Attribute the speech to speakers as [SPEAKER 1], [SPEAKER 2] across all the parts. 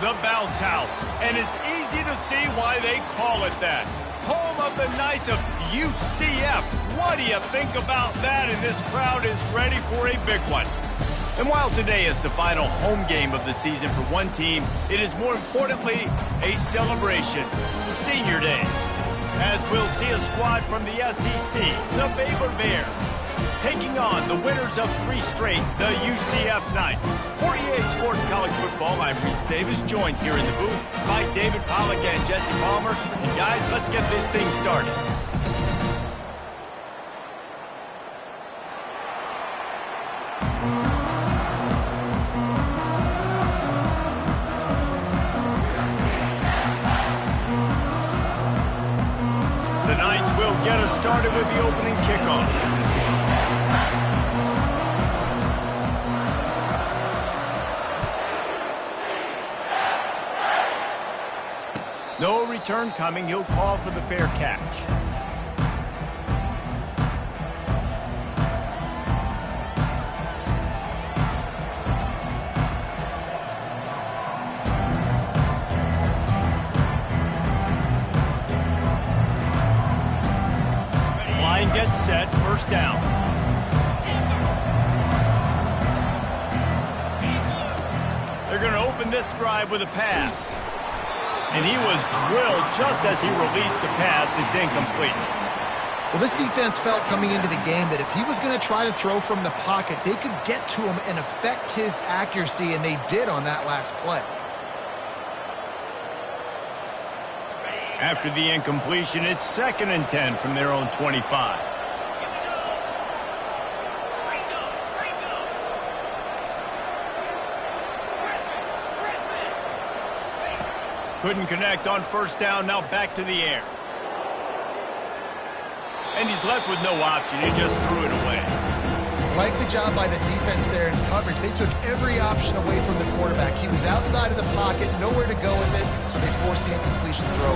[SPEAKER 1] the bounce house, and it's easy to see why they call it that. Home of the Knights of UCF. What do you think about that? And this crowd is ready for a big one. And while today is the final home game of the season for one team, it is more importantly a celebration, Senior Day. As we'll see a squad from the SEC, the Baylor Bears, taking on the winners of 3 straight, the UCF Knights. 48 Sports College Football, I'm Reese Davis, joined here in the booth by David Pollack and Jesse Palmer. And guys, let's get this thing started. The Knights will get us started with the opening kickoff. No return coming. He'll call for the fair catch. get set, first down. They're going to open this drive with a pass. And he was drilled just as he released the pass. It's incomplete.
[SPEAKER 2] Well, this defense felt coming into the game that if he was going to try to throw from the pocket, they could get to him and affect his accuracy, and they did on that last play.
[SPEAKER 1] After the incompletion, it's 2nd and 10 from their own 25. Couldn't connect on first down, now back to the air. And he's left with no option. He just threw it away.
[SPEAKER 2] Like the job by the defense there in coverage. They took every option away from the quarterback. He was outside of the pocket, nowhere to go with it, so they forced the incompletion throw.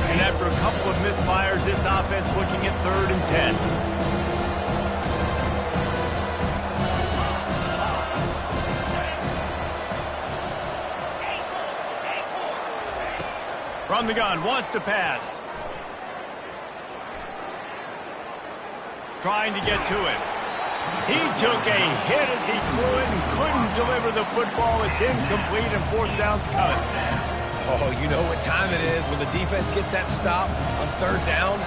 [SPEAKER 1] And after a couple of misfires, this offense looking at 3rd and 10. From the gun, wants to pass. Trying to get to him. He took a hit as he threw it and couldn't deliver the football. It's incomplete and 4th down's cut.
[SPEAKER 3] Oh, you know what time it is when the defense gets that stop on 3rd down.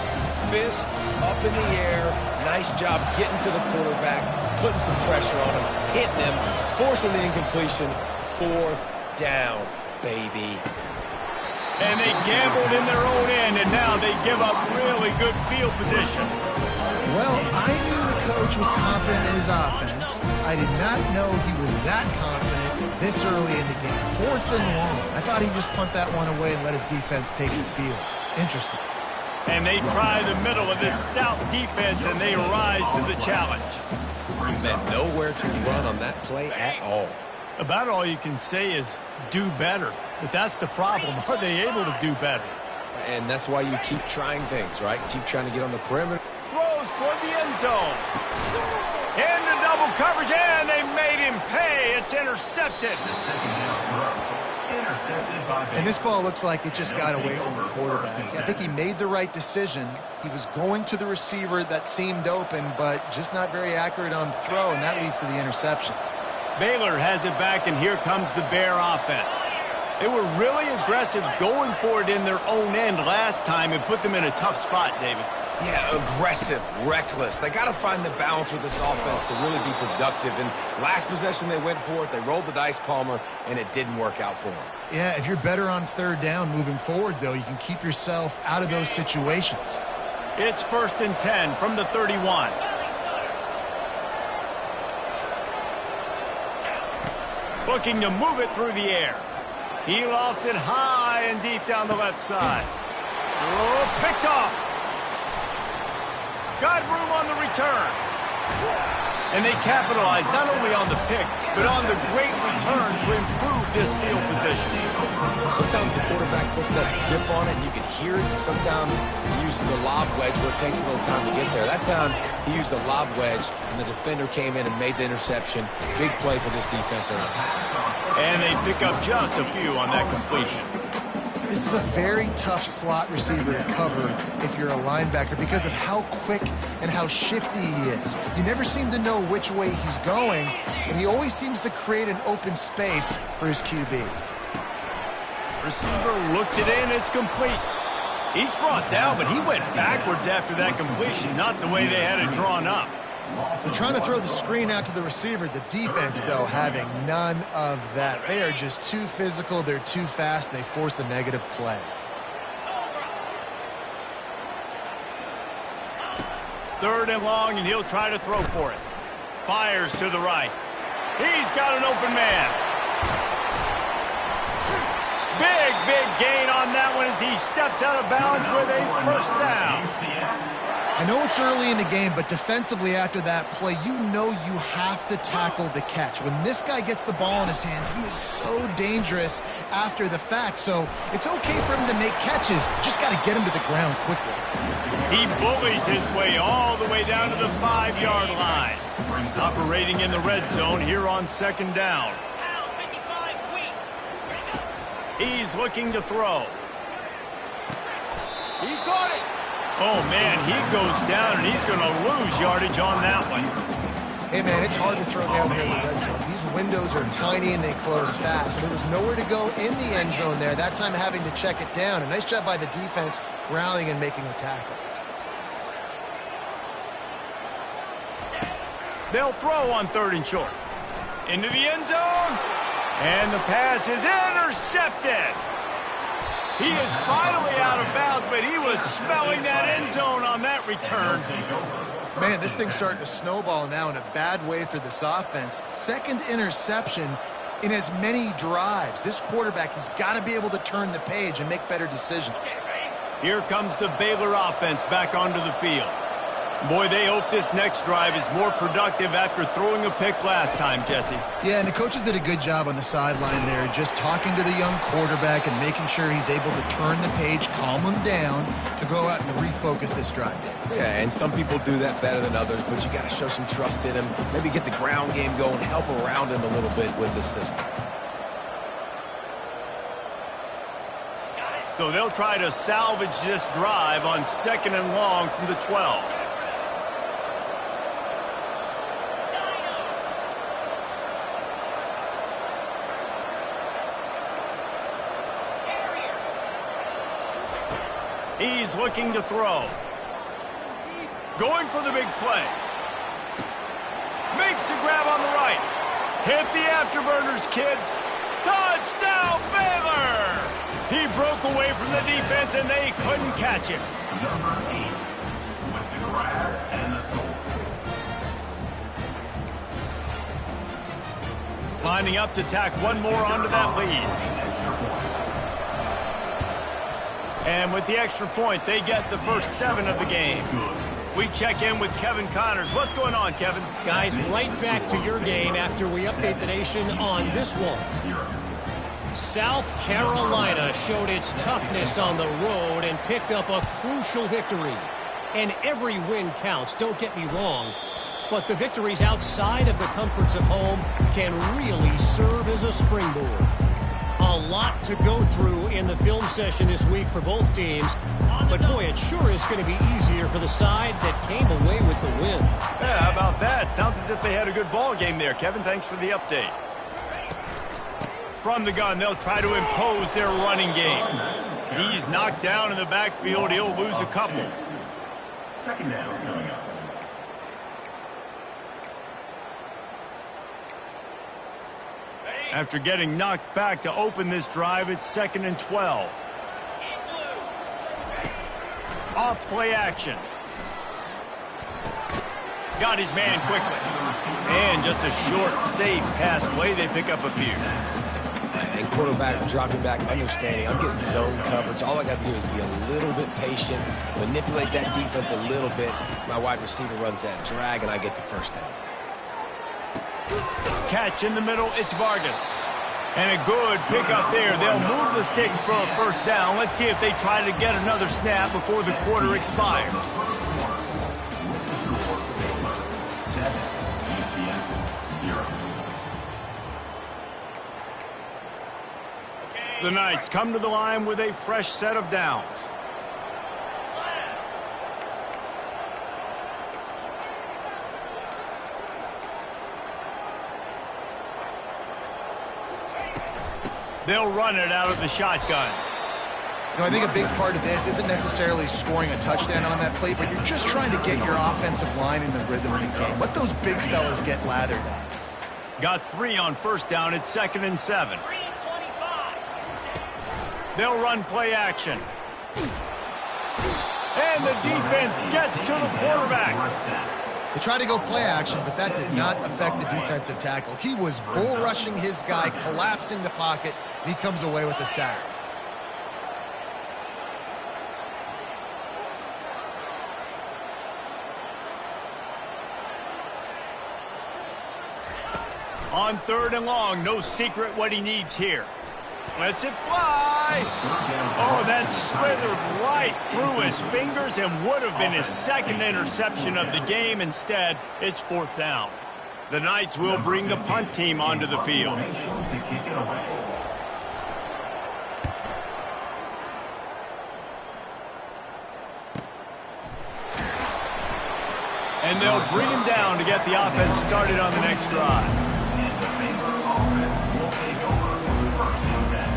[SPEAKER 3] Fist up in the air. Nice job getting to the quarterback, putting some pressure on him, hitting him, forcing the incompletion. 4th down, baby.
[SPEAKER 1] And they gambled in their own end, and now they give up really good field position.
[SPEAKER 2] Well, I knew the coach was confident in his offense. I did not know he was that confident this early in the game. 4th and long. I thought he'd just punt that one away and let his defense take the field. Interesting.
[SPEAKER 1] And they try the middle of this stout defense, and they rise to the challenge.
[SPEAKER 3] Man, nowhere to run on that play at all.
[SPEAKER 1] About all you can say is do better. But that's the problem. Are they able to do better?
[SPEAKER 3] And that's why you keep trying things, right? Keep trying to get on the perimeter.
[SPEAKER 1] Throws toward the end zone. Into double coverage, and they made him pay. It's intercepted.
[SPEAKER 2] And this ball looks like it just got away from the quarterback. I think he made the right decision. He was going to the receiver that seemed open, but just not very accurate on the throw, and that leads to the interception.
[SPEAKER 1] Baylor has it back, and here comes the Bear offense. They were really aggressive going for it in their own end last time. It put them in a tough spot, David.
[SPEAKER 3] Yeah, aggressive, reckless. They got to find the balance with this offense to really be productive. And last possession, they went for it. They rolled the dice, Palmer, and it didn't work out for them.
[SPEAKER 2] Yeah, if you're better on 3rd down moving forward, though, you can keep yourself out of those situations.
[SPEAKER 1] It's 1st and 10 from the 31. Looking to move it through the air. He lofts it high and deep down the left side. Oh, picked off. Got room on the return. And they capitalized not only on the pick, but on the great return to improve this field position.
[SPEAKER 3] Sometimes the quarterback puts that zip on it, and you can hear it. Sometimes he uses the lob wedge where it takes a little time to get there. That time, he used the lob wedge, and the defender came in and made the interception. Big play for this defense early.
[SPEAKER 1] And they pick up just a few on that completion.
[SPEAKER 2] This is a very tough slot receiver to cover if you're a linebacker because of how quick and how shifty he is. You never seem to know which way he's going, and he always seems to create an open space for his QB.
[SPEAKER 1] Receiver looks it in, it's complete. He's brought down, but he went backwards after that completion, not the way they had it drawn up.
[SPEAKER 2] They're trying to throw the screen out to the receiver. The defense, though, having none of that. They are just too physical, they're too fast, and they force a negative play.
[SPEAKER 1] Third and long, and he'll try to throw for it. Fires to the right. He's got an open man. Big gain on that one as he steps out of bounds with a first down.
[SPEAKER 2] I know it's early in the game, but defensively after that play, you know you have to tackle the catch. When this guy gets the ball in his hands, he is so dangerous after the fact. So it's okay for him to make catches. Just got to get him to the ground quickly.
[SPEAKER 1] He bullies his way all the way down to the 5-yard line. Operating in the red zone here on 2nd down. He's looking to throw. He caught it. Oh, man, he goes down, and he's going to lose yardage on that one.
[SPEAKER 2] Hey, man, it's hard to throw down here in the red zone. These windows are tiny and they close fast. There was nowhere to go in the end zone there, that time having to check it down. A nice job by the defense rallying and making a tackle.
[SPEAKER 1] They'll throw on 3rd and short. Into the end zone. And the pass is intercepted. He is finally out of bounds, but he was smelling that end zone on that return.
[SPEAKER 2] Man, this thing's starting to snowball now in a bad way for this offense. 2nd interception in as many drives. This quarterback has got to be able to turn the page and make better decisions.
[SPEAKER 1] Here comes the Baylor offense back onto the field. Boy, they hope this next drive is more productive after throwing a pick last time, Jesse.
[SPEAKER 2] Yeah, and the coaches did a good job on the sideline there, just talking to the young quarterback and making sure he's able to turn the page, calm him down to go out and refocus this drive.
[SPEAKER 3] Yeah, and some people do that better than others, but you got to show some trust in him, maybe get the ground game going, help around him a little bit with the system.
[SPEAKER 1] So they'll try to salvage this drive on 2nd and long from the 12. He's looking to throw. Going for the big play. Makes the grab on the right. Hit the afterburners, kid. Touchdown, Baylor! He broke away from the defense, and they couldn't catch him.
[SPEAKER 4] Number 8 with the grab and the score.
[SPEAKER 1] Lining up to tack one more onto that lead. And with the extra point, they get the first 7 of the game. We check in with Kevin Connors. What's going on, Kevin?
[SPEAKER 5] Guys, right back to your game after we update the nation on this one. South Carolina showed its toughness on the road and picked up a crucial victory. And every win counts, don't get me wrong. But the victories outside of the comforts of home can really serve as a springboard. A lot to go through in the film session this week for both teams. But, boy, it sure is going to be easier for the side that came away with the win.
[SPEAKER 1] Yeah, how about that? Sounds as if they had a good ball game there. Kevin, thanks for the update. From the gun, they'll try to impose their running game. He's knocked down in the backfield. He'll lose a couple.
[SPEAKER 4] 2nd down coming up.
[SPEAKER 1] After getting knocked back to open this drive, it's 2nd and 12. Off play action. Got his man quickly. And just a short, safe pass play. They pick up a few.
[SPEAKER 3] And quarterback dropping back, understanding I'm getting zone coverage. All I got to do is be a little bit patient, manipulate that defense a little bit. My wide receiver runs that drag, and I get the first down.
[SPEAKER 1] Catch in the middle, it's Vargas. And a good pickup there. They'll move the sticks for a first down. Let's see if they try to get another snap before the quarter expires. The Knights come to the line with a fresh set of downs. They'll run it out of the shotgun.
[SPEAKER 2] You know, I think a big part of this isn't necessarily scoring a touchdown on that play, but you're just trying to get your offensive line in the rhythm of the game. Let those big fellas get lathered up.
[SPEAKER 1] Got 3 on first down. It's 2nd and 7. They'll run play action. And the defense gets to the quarterback.
[SPEAKER 2] They tried to go play action, but that did not affect the defensive tackle. He was bull rushing his guy, collapsing the pocket, and he comes away with a sack.
[SPEAKER 1] On 3rd and long, no secret what he needs here. Lets it fly. Oh, that slithered right through his fingers and would have been his 2nd interception of the game. Instead, it's 4th down. The Knights will bring the punt team onto the field. And they'll bring him down to get the offense started on the next drive.
[SPEAKER 4] And the Baylor offense will take over first and 10.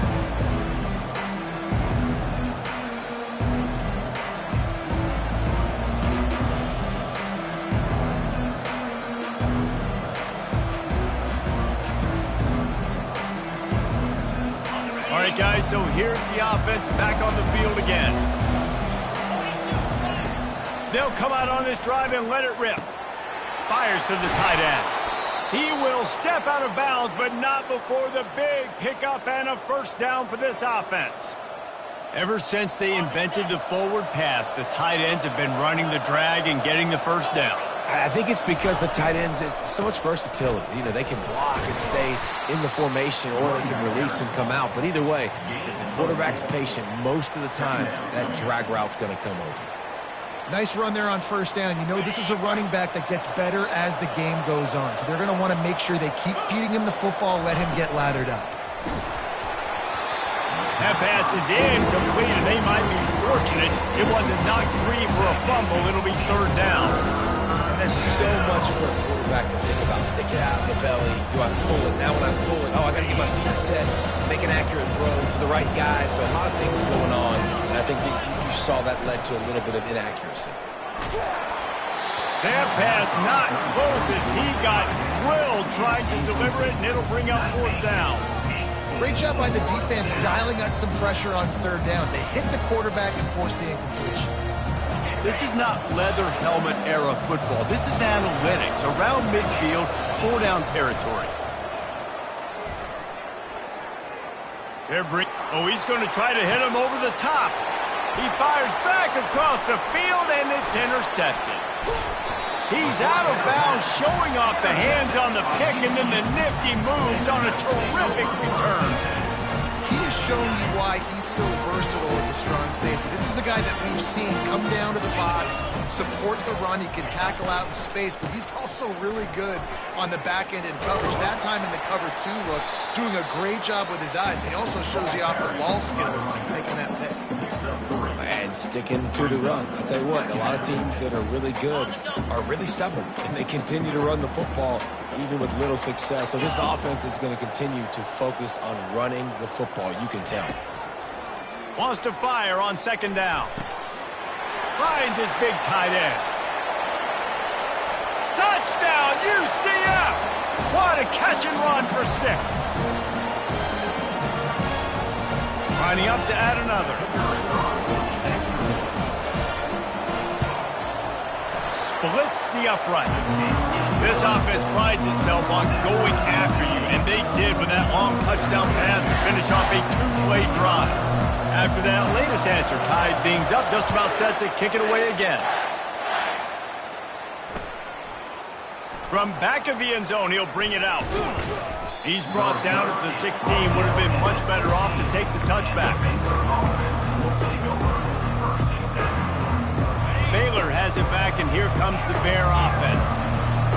[SPEAKER 1] All right, guys, so here's the offense back on the field again. They'll come out on this drive and let it rip. Fires to the tight end. He will step out of bounds, but not before the big pickup and a first down for this offense. Ever since they invented the forward pass, the tight ends have been running the drag and getting the first down.
[SPEAKER 3] I think it's because the tight ends is so much versatility. You know, they can block and stay in the formation, or they can release and come out. But either way, if the quarterback's patient, most of the time, that drag route's going to come open.
[SPEAKER 2] Nice run there on first down. You know, this is a running back that gets better as the game goes on. So they're going to want to make sure they keep feeding him the football, let him get lathered up.
[SPEAKER 1] That pass is incomplete, and they might be fortunate it wasn't knocked free for a fumble. It'll be third down.
[SPEAKER 3] And there's so much for a quarterback to think about. Stick it out of the belly. Do I pull it? Now when I pull it, oh, I got to get my feet set, make an accurate throw to the right guy. So a lot of things going on, and I think that you saw that led to a little bit of inaccuracy.
[SPEAKER 1] That pass not close as he got drilled trying to deliver it, and it'll bring up fourth down.
[SPEAKER 2] Great job by the defense dialing out some pressure on third down. They hit the quarterback and forced the incompletion.
[SPEAKER 1] This is not leather helmet era football. This is analytics. Around midfield, four-down territory. He's going to try to hit him over the top. He fires back across the field, and it's intercepted. He's out of bounds, showing off the hands on the pick, and then the nifty moves on a terrific return.
[SPEAKER 2] He has shown you why he's so versatile as a strong safety. This is a guy that we've seen come down to the box, support the run. He can tackle out in space, but he's also really good on the back end in coverage. That time in the cover two look, doing a great job with his eyes. He also shows you off the ball skills, making that pick.
[SPEAKER 3] And sticking to the run. I'll tell you what, a lot of teams that are really good are really stubborn, and they continue to run the football even with little success. So this offense is going to continue to focus on running the football. You can tell.
[SPEAKER 1] Wants to fire on second down. Finds his big tight end. Touchdown, UCF! What a catch and run for 6. Lining up to add another. Splits the uprights. This offense prides itself on going after you, and they did with that long touchdown pass to finish off a 2-play drive. After that latest answer tied things up, just about set to kick it away again. From back of the end zone, he'll bring it out. He's brought down at the 16. Would have been much better off to take the touchback. Baylor has it back, and here comes the Bear offense.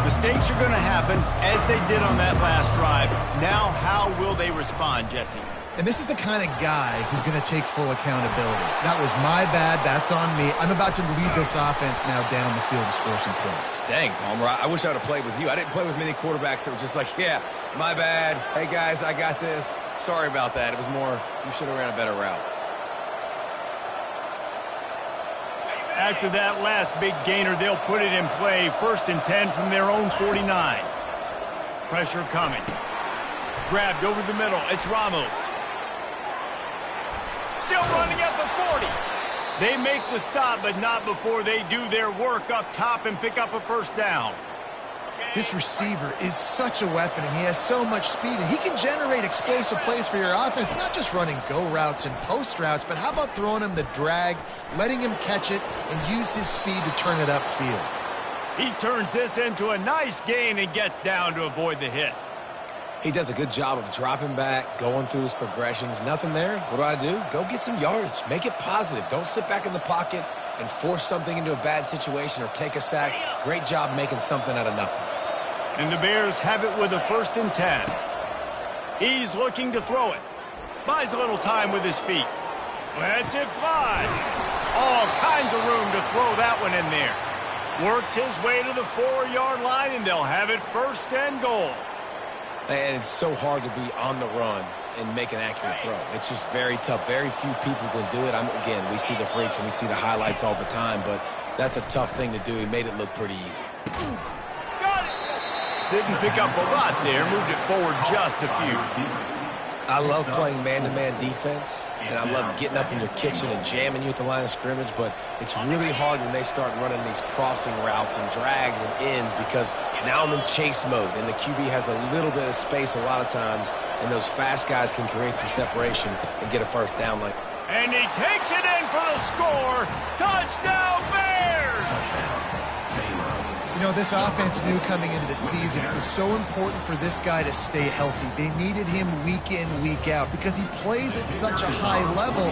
[SPEAKER 1] Mistakes are going to happen, as they did on that last drive. Now, how will they respond, Jesse?
[SPEAKER 2] And this is the kind of guy who's going to take full accountability. That was my bad. That's on me. I'm about to lead this offense now down the field and score some points.
[SPEAKER 3] Dang, Palmer, I wish I would have played with you. I didn't play with many quarterbacks that were just like, yeah, my bad. Hey, guys, I got this. Sorry about that. It was more, you should have ran a better route.
[SPEAKER 1] After that last big gainer, they'll put it in play. 1st and 10 from their own 49. Pressure coming. Grabbed over the middle. It's Ramos. Still running at the 40. They make the stop, but not before they do their work up top and pick up a first down.
[SPEAKER 2] This receiver is such a weapon, and he has so much speed, and he can generate explosive plays for your offense, not just running go routes and post routes, but how about throwing him the drag, letting him catch it, and use his speed to turn it upfield.
[SPEAKER 1] He turns this into a nice gain and gets down to avoid the hit.
[SPEAKER 3] He does a good job of dropping back, going through his progressions. Nothing there. What do? Go get some yardage. Make it positive. Don't sit back in the pocket and force something into a bad situation or take a sack. Great job making something out of nothing.
[SPEAKER 1] And the Bears have it with a 1st and 10. He's looking to throw it. Buys a little time with his feet. Lets it fly. All kinds of room to throw that one in there. Works his way to the 4-yard line, and they'll have it 1st and goal.
[SPEAKER 3] And it's so hard to be on the run and make an accurate throw. It's just very tough. Very few people can do it. Again, we see the freaks and we see the highlights all the time, but that's a tough thing to do. He made it look pretty easy.
[SPEAKER 1] Got it! Didn't pick up a lot there. Moved it forward just a few.
[SPEAKER 3] I love playing man-to-man defense, and I love getting up in your kitchen and jamming you at the line of scrimmage, but it's really hard when they start running these crossing routes and drags and ends because now I'm in chase mode, and the QB has a little bit of space a lot of times, and those fast guys can create some separation and get a 1st down.
[SPEAKER 1] And he takes it in for the score. Touchdown, Bears!
[SPEAKER 2] You know, this offense knew coming into the season it was so important for this guy to stay healthy. They needed him week in, week out because he plays at such a high level,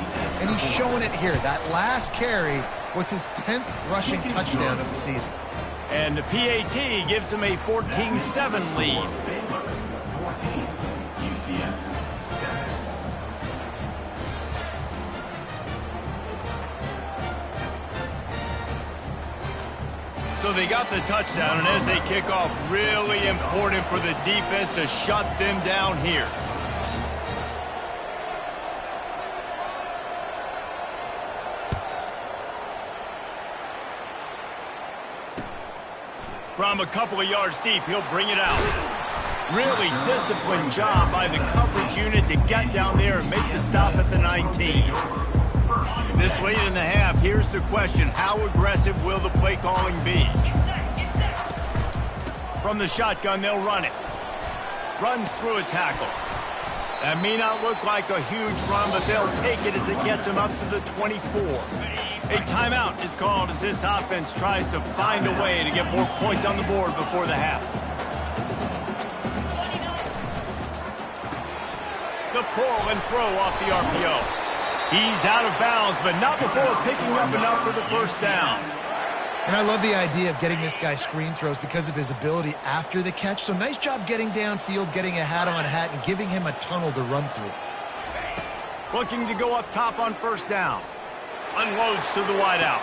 [SPEAKER 2] and he's showing it here. That last carry was his 10th rushing touchdown of the season.
[SPEAKER 1] And the PAT gives him a 14-7 lead.
[SPEAKER 4] Baylor 14, UCF 7.
[SPEAKER 1] So they got the touchdown, and as they kick off, really important for the defense to shut them down here. From a couple of yards deep, he'll bring it out. Really disciplined job by the coverage unit to get down there and make the stop at the 19. This late in the half, here's the question. How aggressive will the play calling be? From the shotgun, they'll run it. Runs through a tackle. That may not look like a huge run, but they'll take it as it gets them up to the 24. A timeout is called as this offense tries to find a way to get more points on the board before the half. The pull and throw off the RPO. He's out of bounds, but not before picking up enough for the 1st down.
[SPEAKER 2] And I love the idea of getting this guy screen throws because of his ability after the catch. So nice job getting downfield, getting a hat-on-hat, and giving him a tunnel to run through.
[SPEAKER 1] Looking to go up top on 1st down. Unloads to the wideout.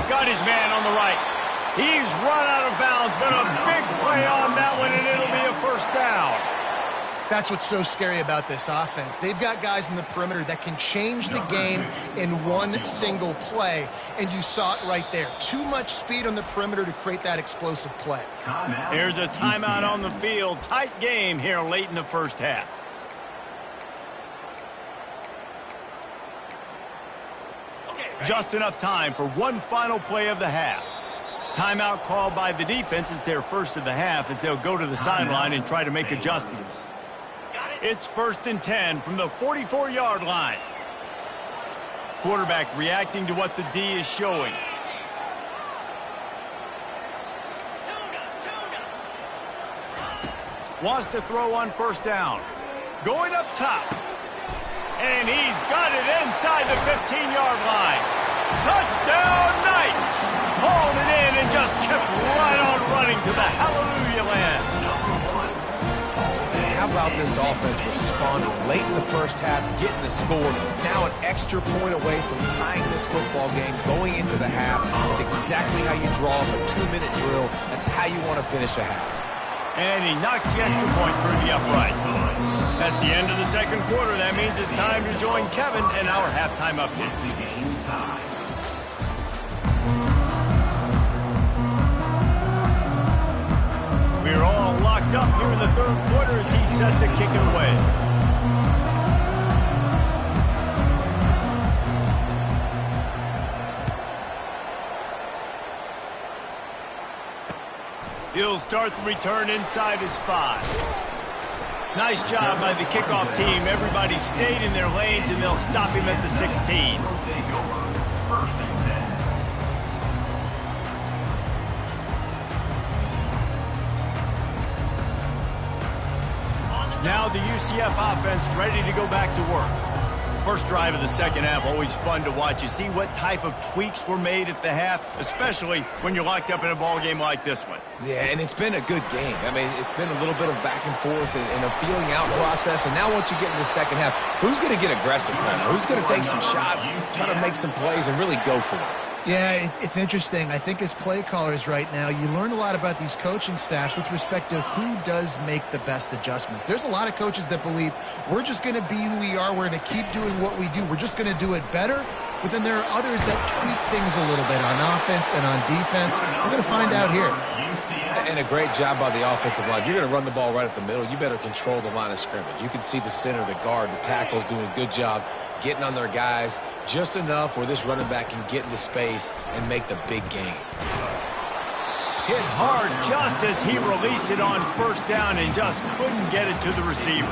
[SPEAKER 1] Got his man on the right. He's run out of bounds, but a big play on that one, and it'll be a 1st down.
[SPEAKER 2] That's what's so scary about this offense. They've got guys in the perimeter that can change the game in one single play, and you saw it right there. Too much speed on the perimeter to create that explosive play.
[SPEAKER 1] Here's a timeout on the field. Tight game here late in the 1st half. Just enough time for one final play of the half. Timeout called by the defense. It's their 1st of the half as they'll go to the sideline and try to make adjustments. It's 1st and 10 from the 44-yard line. Quarterback reacting to what the D is showing. Wants to throw on 1st down. Going up top. And he's got it inside the 15-yard line. Touchdown, Knights! Hauled it in and just kept right on running to the hallelujah land.
[SPEAKER 3] How about this offense responding late in the 1st half, getting the score, now an extra point away from tying this football game, going into the half. It's exactly how you draw up a 2-minute drill. That's how you want to finish a half.
[SPEAKER 1] And he knocks the extra point through the uprights. That's the end of the 2nd quarter. That means it's time to join Kevin in our halftime update. We're all locked up here in the 3rd quarter as he's set to kick it away. He'll start the return inside his 5. Nice job by the kickoff team. Everybody stayed in their lanes, and they'll stop him at the 16. Now the UCF offense ready to go back to work. First drive of the 2nd half, always fun to watch. You see what type of tweaks were made at the half, especially when you're locked up in a ball game like this one.
[SPEAKER 3] Yeah, and it's been a good game. I mean, it's been a little bit of back and forth and a feeling out process. And now once you get in the 2nd half, who's going to get aggressive, Palmer? Who's going to take some shots, try to make some plays, and really go for it?
[SPEAKER 2] Yeah, it's interesting. I think as play callers right now, you learn a lot about these coaching staffs with respect to who does make the best adjustments. There's a lot of coaches that believe we're just going to be who we are. We're going to keep doing what we do. We're just going to do it better. But then there are others that tweak things a little bit on offense and on defense. We're going to find out here.
[SPEAKER 3] And a great job by the offensive line. If you're going to run the ball right at the middle, you better control the line of scrimmage. You can see the center, the guard, the tackles doing a good job getting on their guys just enough where this running back can get into space and make the big game.
[SPEAKER 1] Hit hard just as he released it on first down and just couldn't get it to the receiver.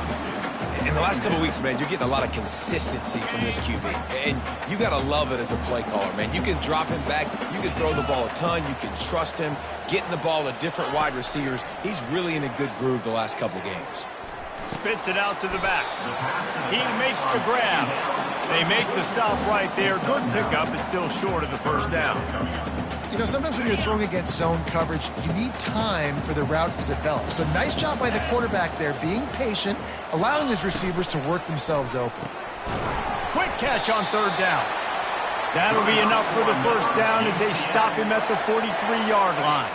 [SPEAKER 3] In the last couple of weeks, man, you're getting a lot of consistency from this QB. And you got to love it as a play caller, man. You can drop him back. You can throw the ball a ton. You can trust him, getting the ball to different wide receivers. He's really in a good groove the last couple games.
[SPEAKER 1] Spits it out to the back. He makes the grab. They make the stop right there. Good pickup. It's still short of the first down.
[SPEAKER 2] You know, sometimes when you're throwing against zone coverage, you need time for the routes to develop. So nice job by the quarterback there, being patient, allowing his receivers to work themselves open.
[SPEAKER 1] Quick catch on third down. That'll be enough for the first down as they stop him at the 43-yard line.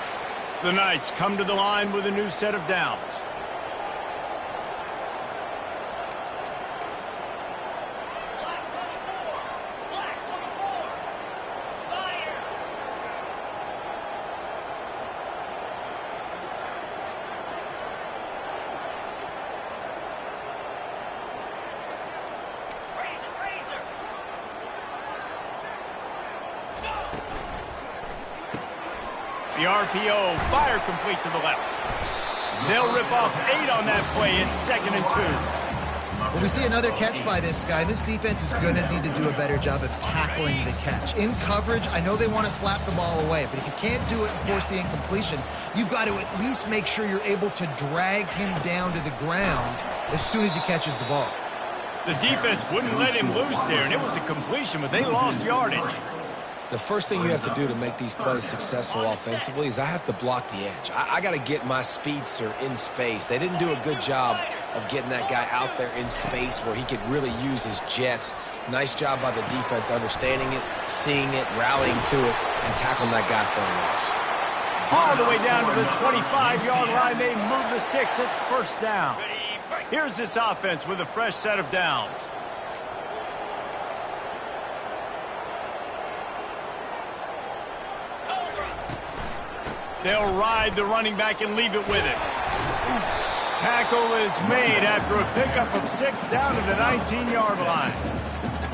[SPEAKER 1] The Knights come to the line with a new set of downs. The RPO, fire complete to the left. They'll rip off 8 on that play. It's 2nd and 2.
[SPEAKER 2] Well, we see another catch by this guy. This defense is going to need to do a better job of tackling the catch. In coverage, I know they want to slap the ball away, but if you can't do it and force the incompletion, you've got to at least make sure you're able to drag him down to the ground as soon as he catches the ball.
[SPEAKER 1] The defense wouldn't let him loose there, and it was a completion, but they lost yardage.
[SPEAKER 3] The first thing you have to do to make these plays successful offensively is I have to block the edge. I got to get my speedster in space. They didn't do a good job of getting that guy out there in space where he could really use his jets. Nice job by the defense understanding it, seeing it, rallying to it, and tackling that guy for a loss.
[SPEAKER 1] All the way down to the 25-yard line. They move the sticks. It's first down. Here's this offense with a fresh set of downs. They'll ride the running back and leave it with it. Tackle is made after a pickup of 6 down to the 19-yard line.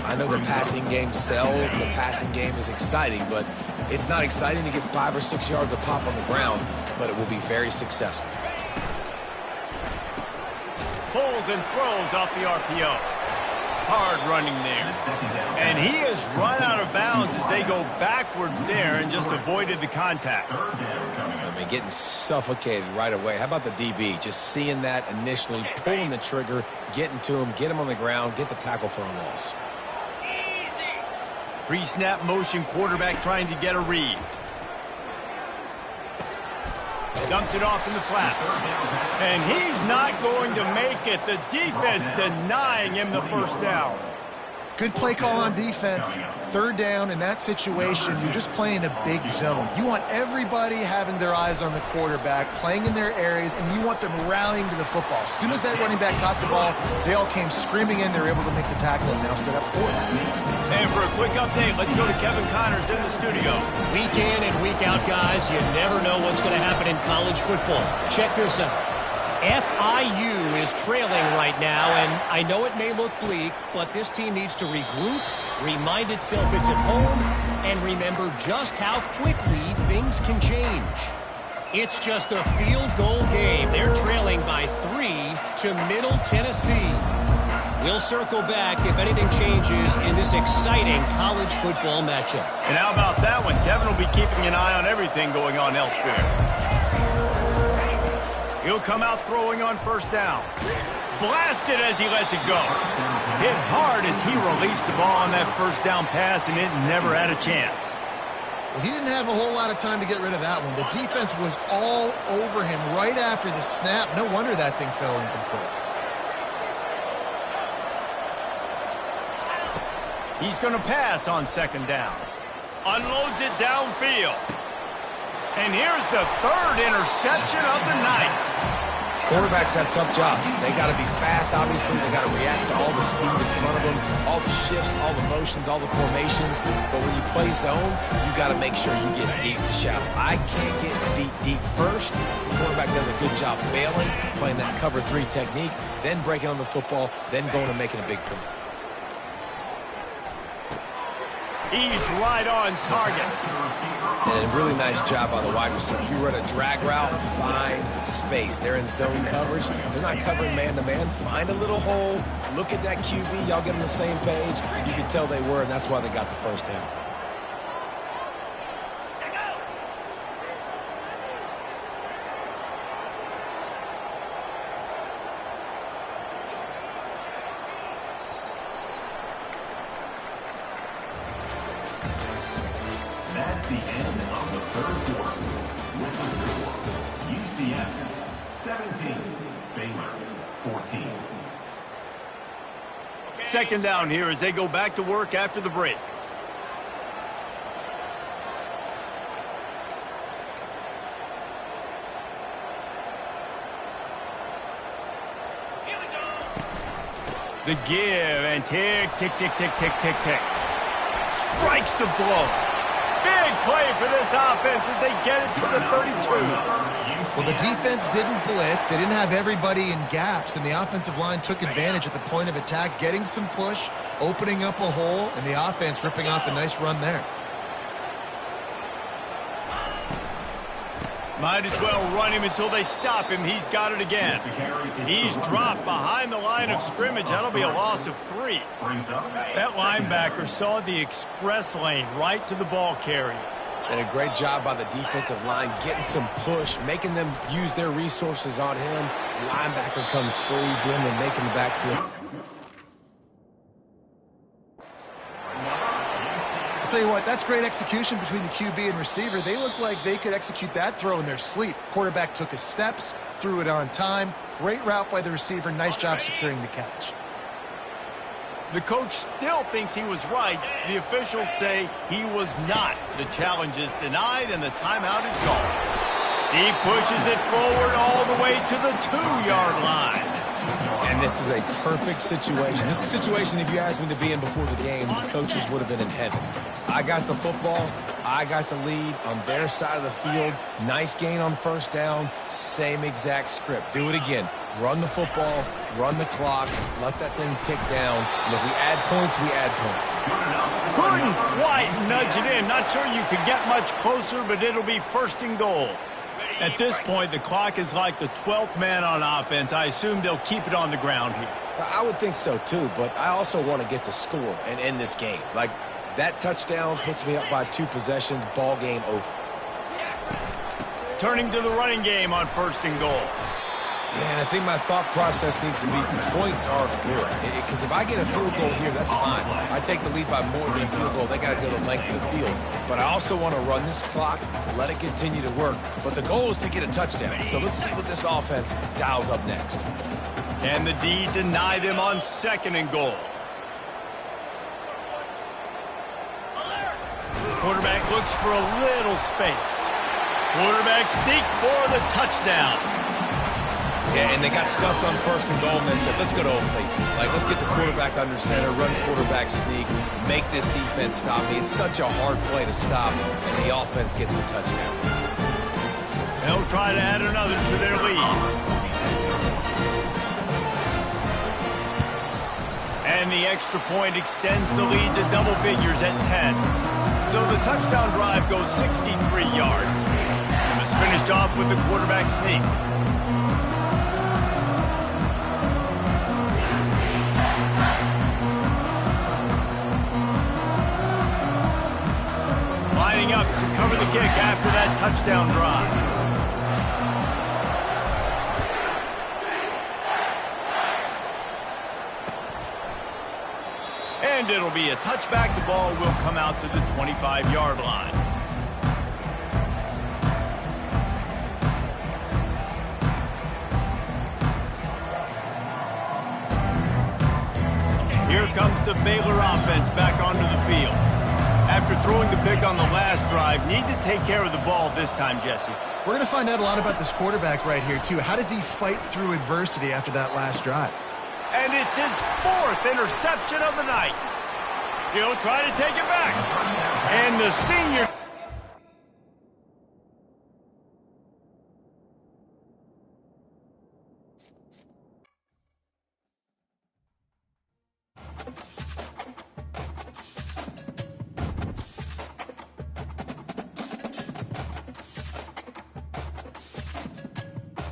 [SPEAKER 3] I know the passing game sells, the passing game is exciting, but it's not exciting to get 5 or 6 yards of pop on the ground, but it will be very successful.
[SPEAKER 1] Pulls and throws off the RPO. Hard running there. And he has run out of bounds as they go backwards there and just avoided the contact.
[SPEAKER 3] I mean, getting suffocated right away. How about the DB? Just seeing that initially, pulling the trigger, getting to him, get him on the ground, get the tackle for a loss.
[SPEAKER 1] Pre-snap motion, quarterback trying to get a read. Dumps it off in the flats. And he's not going to make it. The defense denying him the first down.
[SPEAKER 2] Good play call on defense. Third down in that situation, you're just playing a big zone. You want everybody having their eyes on the quarterback, playing in their areas, and you want them rallying to the football. As soon as that running back caught the ball, they all came screaming in. They were able to make the tackle and now set up for it.
[SPEAKER 1] And for a quick update, let's go to Kevin Connors in the studio.
[SPEAKER 5] Week in and week out, guys, you never know what's going to happen in college football. Check this out. FIU is trailing right now, and I know it may look bleak, but this team needs to regroup, remind itself it's at home, and remember just how quickly things can change. It's just a field goal game. They're trailing by 3 to Middle Tennessee. We'll circle back if anything changes in this exciting college football matchup.
[SPEAKER 1] And how about that one? Kevin will be keeping an eye on everything going on elsewhere. He'll come out throwing on first down. Blasted as he lets it go. Hit hard as he released the ball on that first down pass, and it never had a chance.
[SPEAKER 2] Well, he didn't have a whole lot of time to get rid of that one. The defense was all over him right after the snap. No wonder that thing fell incomplete.
[SPEAKER 1] He's going to pass on second down. Unloads it downfield. And here's the third interception of the night.
[SPEAKER 3] Quarterbacks have tough jobs. They got to be fast, obviously. They got to react to all the speed in front of them, all the shifts, all the motions, all the formations. But when you play zone, you got to make sure you get deep to shallow. I can't get beat deep first. The quarterback does a good job bailing, playing that cover 3 technique, then breaking on the football, then going and making a big play.
[SPEAKER 1] He's right on target.
[SPEAKER 3] And a really nice job by the wide receiver. You run a drag route, find space. They're in zone coverage. They're not covering man-to-man. Find a little hole. Look at that QB. Y'all get on the same page. You can tell they were, and that's why they got the first down.
[SPEAKER 4] That's the end of the third quarter. With the score, UCF 17, Baylor 14.
[SPEAKER 1] Second down here as they go back to work after the break. The give and tick, tick, tick, tick, tick, tick, tick. Strikes the blow. Big play for this offense as they get it to the 32.
[SPEAKER 2] Well, the defense didn't blitz. They didn't have everybody in gaps, and the offensive line took advantage at the point of attack, getting some push, opening up a hole, and the offense ripping off a nice run there.
[SPEAKER 1] Might as well run him until they stop him. He's got it again. He's dropped behind the line of scrimmage. That'll be a loss of 3. That linebacker saw the express lane right to the ball carrier.
[SPEAKER 3] And a great job by the defensive line, getting some push, making them use their resources on him. Linebacker comes free, Brimley making the backfield.
[SPEAKER 2] I'll tell you what, that's great execution between the QB and receiver. They look like they could execute that throw in their sleep. Quarterback took his steps, threw it on time. Great route by the receiver. Nice job securing the catch.
[SPEAKER 1] The coach still thinks he was right. The officials say he was not. The challenge is denied, and the timeout is gone. He pushes it forward all the way to the 2-yard line.
[SPEAKER 3] And this is a perfect situation. This is a situation, if you asked me to be in before the game, the coaches would have been in heaven. I got the football. I got the lead on their side of the field. Nice gain on first down. Same exact script. Do it again. Run the football, run the clock, let that thing tick down. And if we add points, we add points.
[SPEAKER 1] Couldn't quite nudge it in. Not sure you could get much closer, but it'll be first and goal. At this point, the clock is like the 12th man on offense. I assume they'll keep it on the ground here.
[SPEAKER 3] I would think so, too, but I also want to get the score and end this game. Like, that touchdown puts me up by 2 possessions, ball game over.
[SPEAKER 1] Turning to the running game on first and goal.
[SPEAKER 3] Yeah, I think my thought process needs to be points are good. Because if I get a field goal here, that's fine. I take the lead by more than a field goal. They got to go the length of the field. But I also want to run this clock, let it continue to work. But the goal is to get a touchdown. So let's see what this offense dials up next.
[SPEAKER 1] Can the D deny them on second and goal? Quarterback looks for a little space. Quarterback sneak for the touchdown.
[SPEAKER 3] Yeah, and they got stuffed on first and goal, and they said, let's go to Old Faithful. Like, let's get the quarterback under center, run quarterback sneak, make this defense stop me. It's such a hard play to stop, and the offense gets the touchdown.
[SPEAKER 1] They'll try to add another to their lead. And the extra point extends the lead to double figures at 10. So the touchdown drive goes 63 yards. And it's finished off with the quarterback sneak. Lining up to cover the kick after that touchdown drive. And it'll be a touchback. The ball will come out to the 25-yard line. Here comes the Baylor offense back onto the field. After throwing the pick on the last drive, need to take care of the ball this time, Jesse.
[SPEAKER 2] We're going to find out a lot about this quarterback right here, too. How does he fight through adversity after that last drive?
[SPEAKER 1] And it's his 4th interception of the night. He'll try to take it back. And the senior